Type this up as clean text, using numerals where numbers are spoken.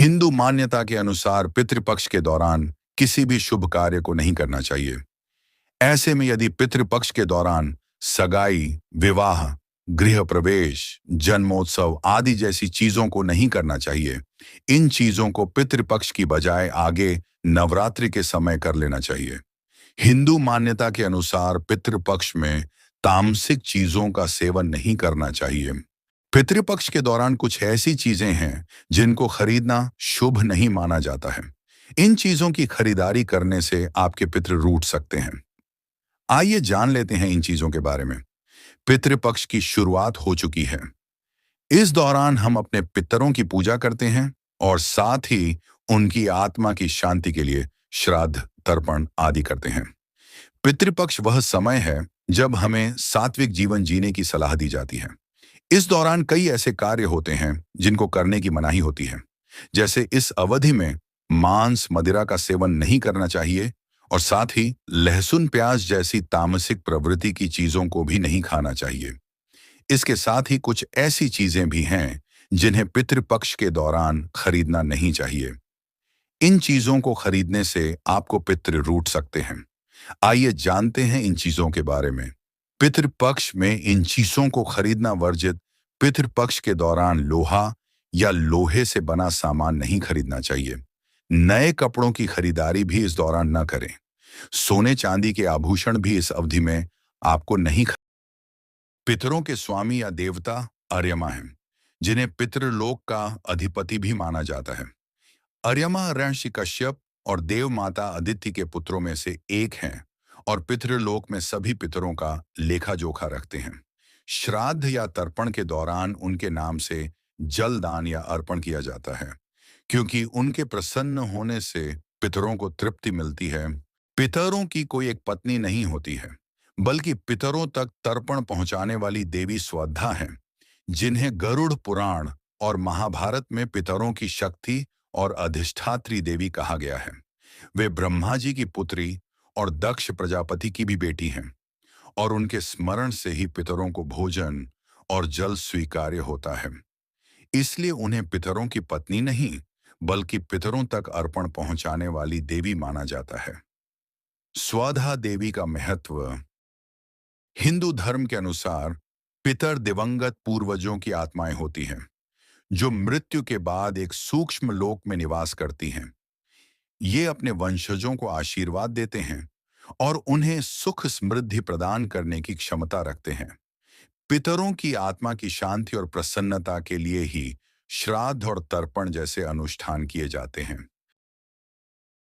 हिंदू मान्यता के अनुसार पितृपक्ष के दौरान किसी भी शुभ कार्य को नहीं करना चाहिए। ऐसे में यदि पितृपक्ष के दौरान सगाई, विवाह, गृह प्रवेश, जन्मोत्सव आदि जैसी चीजों को नहीं करना चाहिए। इन चीजों को पितृपक्ष की बजाय आगे नवरात्रि के समय कर लेना चाहिए। हिंदू मान्यता के अनुसार पितृपक्ष में तामसिक चीजों का सेवन नहीं करना चाहिए। पितृपक्ष के दौरान कुछ ऐसी चीजें हैं जिनको खरीदना शुभ नहीं माना जाता है। इन चीजों की खरीदारी करने से आपके पितृ रूठ सकते हैं। आइए जान लेते हैं इन चीजों के बारे में। पितृपक्ष की शुरुआत हो चुकी है। इस दौरान हम अपने पितरों की पूजा करते हैं और साथ ही उनकी आत्मा की शांति के लिए श्राद्ध, तर्पण आदि करते हैं। पितृपक्ष वह समय है जब हमें सात्विक जीवन जीने की सलाह दी जाती है। इस दौरान कई ऐसे कार्य होते हैं जिनको करने की मनाही होती है। जैसे इस अवधि में मांस, मदिरा का सेवन नहीं करना चाहिए और साथ ही लहसुन, प्याज जैसी तामसिक प्रवृत्ति की चीजों को भी नहीं खाना चाहिए। इसके साथ ही कुछ ऐसी चीजें भी हैं जिन्हें पितृपक्ष के दौरान खरीदना नहीं चाहिए। इन चीजों को खरीदने से आपको पितृ रूठ सकते हैं। आइए जानते हैं इन चीजों के बारे में। पितृपक्ष में इन चीजों को खरीदना वर्जित। पितृपक्ष के दौरान लोहा या लोहे से बना सामान नहीं खरीदना चाहिए। नए कपड़ों की खरीदारी भी इस दौरान न करें। सोने चांदी के आभूषण भी इस अवधि में आपको नहीं पितरों के स्वामी या देवता अर्यमा हैं, जिन्हें पितृलोक का अधिपति भी माना जाता है। अर्यमा ऋषि कश्यप और देव माता अदिति के पुत्रों में से एक हैं और पितृलोक में सभी पितरों का लेखा जोखा रखते हैं। श्राद्ध या तर्पण के दौरान उनके नाम से जल दान या अर्पण किया जाता है, क्योंकि उनके प्रसन्न होने से पितरों को तृप्ति मिलती है। पितरों की कोई एक पत्नी नहीं होती है, बल्कि पितरों तक तर्पण पहुंचाने वाली देवी स्वधा हैं, जिन्हें गरुड़ पुराण और महाभारत में पितरों की शक्ति और अधिष्ठात्री देवी कहा गया है। वे ब्रह्मा जी की पुत्री और दक्ष प्रजापति की भी बेटी हैं और उनके स्मरण से ही पितरों को भोजन और जल स्वीकार्य होता है। इसलिए उन्हें पितरों की पत्नी नहीं, बल्कि पितरों तक अर्पण पहुंचाने वाली देवी माना जाता है। स्वधा देवी का महत्व। हिंदू धर्म के अनुसार पितर दिवंगत पूर्वजों की आत्माएं होती हैं, जो मृत्यु के बाद एक सूक्ष्म लोक में निवास करती हैं। ये अपने वंशजों को आशीर्वाद देते हैं और उन्हें सुख समृद्धि प्रदान करने की क्षमता रखते हैं। पितरों की आत्मा की शांति और प्रसन्नता के लिए ही श्राद्ध और तर्पण जैसे अनुष्ठान किए जाते हैं।